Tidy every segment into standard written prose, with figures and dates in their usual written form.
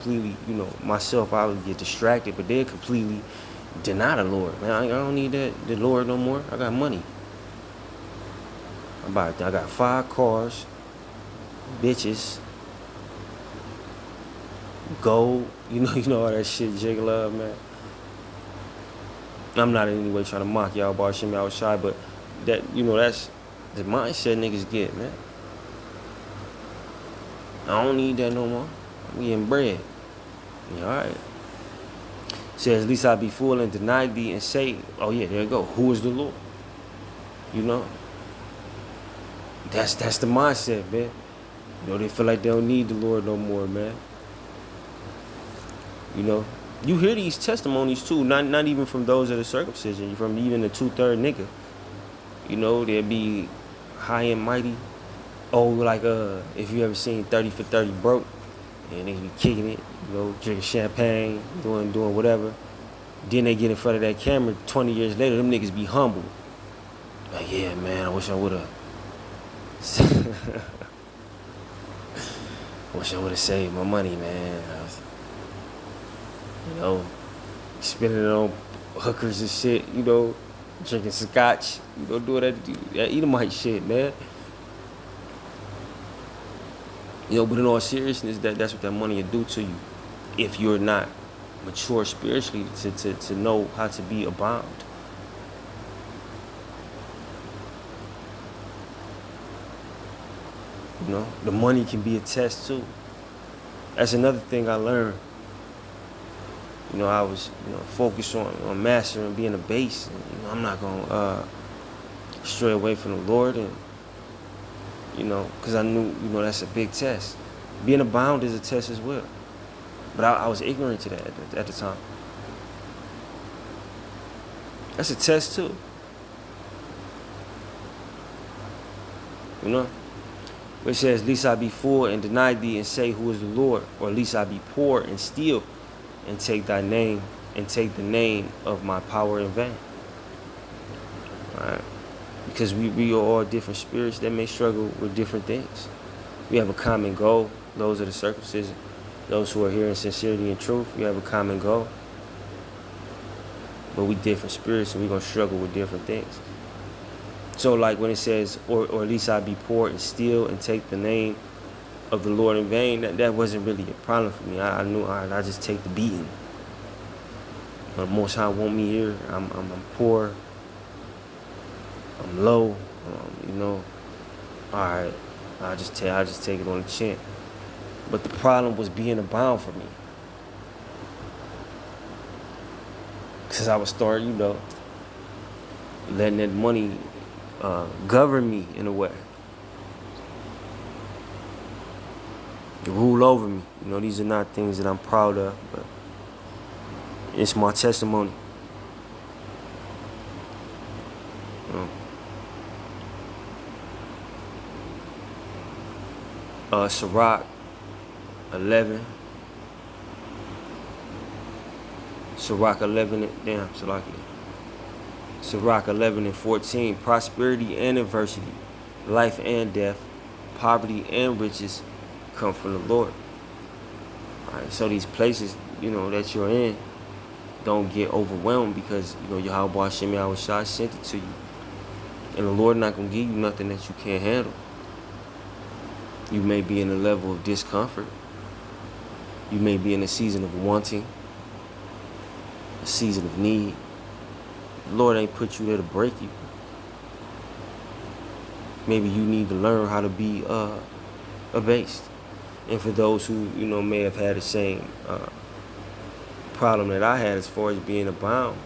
completely, myself, I would get distracted, but they'll completely deny the Lord. Man, I don't need the Lord no more. I got money. I got 5 cars, bitches, gold, all that shit, jiggle love, man. I'm not in any way trying to mock y'all, bar shimmy outside, but that, that's the mindset niggas get, man. I don't need that no more. I'm getting bread. Yeah, all right. Says, least I be full and deny thee and say, oh yeah, there you go. Who is the Lord? That's the mindset, man. They feel like they don't need the Lord no more, man. You hear these testimonies too, not even from those of the circumcision, from even the 2/3 nigga. They'll be high and mighty. Oh, like if you ever seen 30 for 30 broke, and they be kicking it, drinking champagne, doing whatever. Then they get in front of that camera 20 years later, them niggas be humble. Like, yeah, man, I wish I would've saved my money, man. Spending it on hookers and shit, drinking scotch, doing that Edomite shit, man. But in all seriousness, that's what that money will do to you if you're not mature spiritually to know how to be abound. The money can be a test too. That's another thing I learned. I was focused on mastering being abased. I'm not gonna stray away from the Lord, and because I knew that's a big test. Being abound is a test as well, but I was ignorant to that at the time. That's a test too. It says, least I be full and deny thee and say, who is the Lord? Or least I be poor and steal and take thy name and take the name of my power in vain. Alright? Because we are all different spirits that may struggle with different things. We have a common goal. Those are the circumcision. Those who are here in sincerity and truth, we have a common goal. But we different spirits, and we're going to struggle with different things. So like when it says, or at least I be poor and steal and take the name of the Lord in vain, that wasn't really a problem for me. I knew, all right, I just take the beating. But Most High want me here. I'm poor. I'm low. All right, I just take it on the chin. But the problem was being abound for me, because I would start, letting that money govern me in a way. To rule over me. These are not things that I'm proud of, but it's my testimony. Sirach 11. Sirach 11, Sirach 11 and 14. Prosperity and adversity, life and death, poverty and riches come from the Lord. All right, so these places, that you're in, don't get overwhelmed, because, Yahweh Hashem Yahushua sent it to you. And the Lord not going to give you nothing that you can't handle. You may be in a level of discomfort. You may be in a season of wanting, a season of need. The Lord ain't put you there to break you. Maybe you need to learn how to be abased. And for those who, may have had the same problem that I had as far as being abound,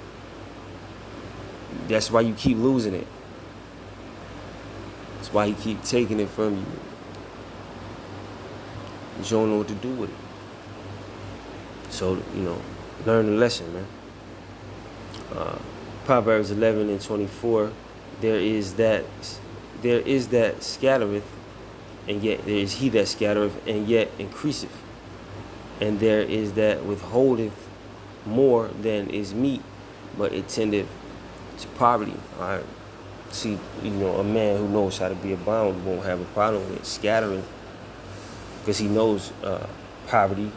that's why you keep losing it. That's why he keep taking it from you. You don't know what to do with it. So, learn the lesson, man. Proverbs 11 and 24, there is that scattereth, and yet there is he that scattereth, and yet increaseth. And there is that withholdeth more than is meet, but it tendeth to poverty. All right. See, a man who knows how to be abound won't have a problem with scattering, because he knows poverty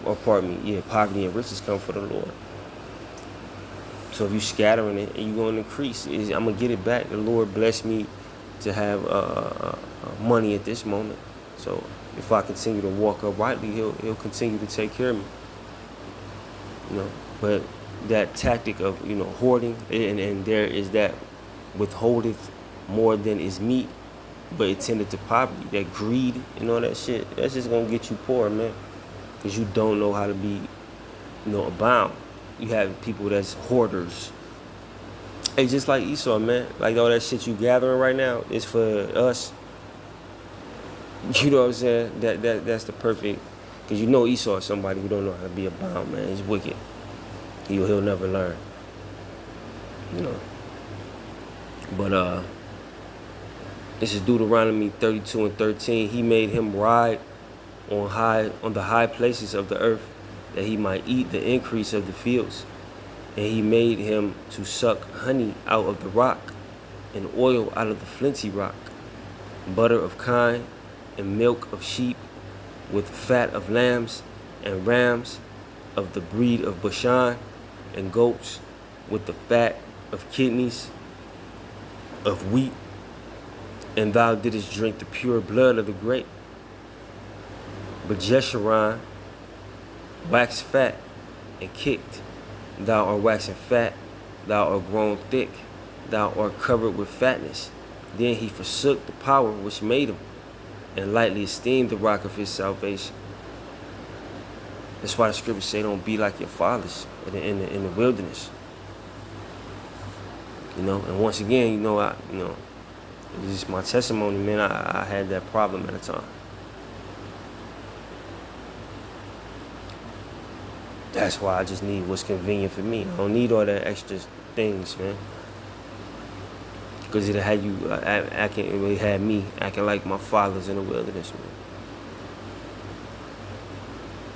or pardon me, yeah, poverty and riches come for the Lord. So if you scattering it and you're going to increase, I'm going to get it back. The Lord bless me to have money at this moment. So if I continue to walk uprightly, he'll continue to take care of me. You know, but that tactic of, you know, hoarding, and there is that withholdeth more than is meat, but it tended to poverty, that greed and all that shit, that's just going to get you poor, man. Because you don't know how to be, you know, abound. You have people that's hoarders. It's just like Esau, man. Like all that shit you gathering right now is for us. You know what I'm saying? That's the perfect. Because you know Esau is somebody who don't know how to be abound, man. He's wicked. He'll never learn. You know. But this is Deuteronomy 32:13. He made him ride on the high places of the earth, that he might eat the increase of the fields. And he made him to suck honey out of the rock, and oil out of the flinty rock, butter of kine, and milk of sheep, with fat of lambs and rams of the breed of Bashan, and goats, with the fat of kidneys of wheat. And thou didst drink the pure blood of the grape. But Jeshurun waxed fat and kicked. Thou art waxing fat, thou art grown thick, thou art covered with fatness. Then he forsook the power which made him, and lightly esteemed the rock of his salvation. That's why the scriptures say, don't be like your fathers in the wilderness. You know, and once again, you know, it's just my testimony, man. I had that problem at the time. That's why I just need what's convenient for me. I don't need all that extra things, man. Because it had you it had me acting like my fathers in the wilderness, man.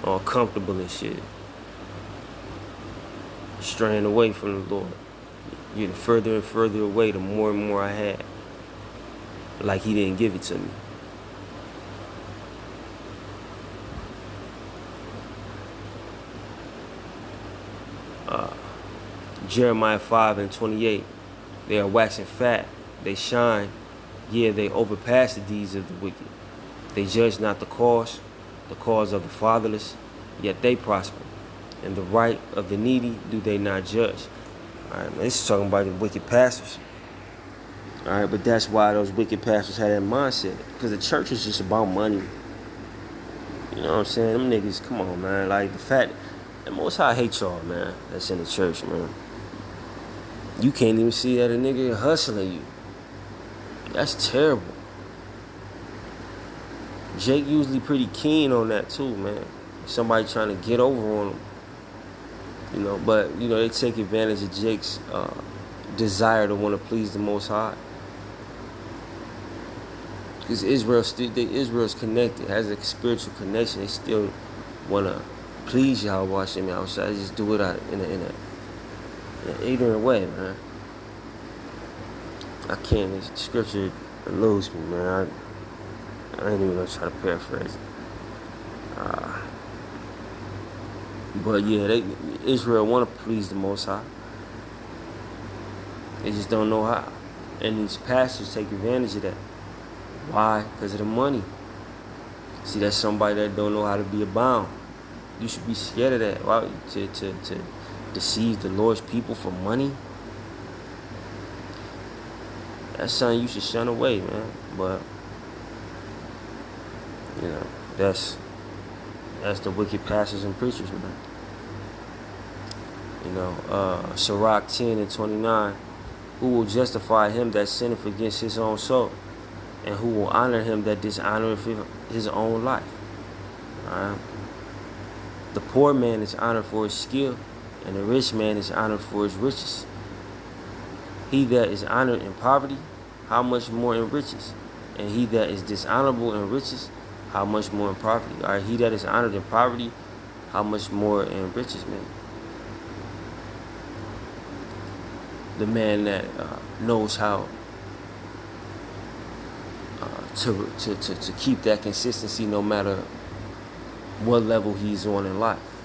All comfortable and shit. Straying away from the Lord. Getting further and further away the more and more I had. Like he didn't give it to me. Jeremiah 5:28. They are waxing fat, they shine, yeah, they overpass the deeds of the wicked. They judge not the cause of the fatherless, yet they prosper. And the right of the needy do they not judge. Alright, man, this is talking about the wicked pastors. Alright, but that's why those wicked pastors had that mindset. Because the church is just about money. You know what I'm saying? Them niggas, come on, man. Like, the fact, the Most High hate y'all, man, that's in the church, man. You can't even see that a nigga hustling you. That's terrible. Jake usually pretty keen on that too, man. Somebody trying to get over on him. You know, but, you know, they take advantage of Jake's desire to want to please the Most High. Because Israel's connected, has a spiritual connection. They still want to please Yahweh watching me outside. They just do it in an ignorant way, man. I can't. This scripture eludes me, man. I ain't even gonna try to paraphrase it. But yeah, Israel want to please the Most High. They just don't know how. And these pastors take advantage of that. Why? Because of the money. See, that's somebody that don't know how to be abound. You should be scared of that. Why? To deceive the Lord's people for money? That's something you should shun away, man. But, you know, that's the wicked pastors and preachers, man. You know, Sirach 10:29. Who will justify him that sinneth against his own soul? And who will honor him that dishonoreth his own life? Alright. The poor man is honored for his skill, and the rich man is honored for his riches. He that is honored in poverty, how much more in riches? And he that is dishonorable in riches, how much more in poverty? Alright, he that is honored in poverty, how much more in riches, man? The man that knows how to keep that consistency no matter what level he's on in life.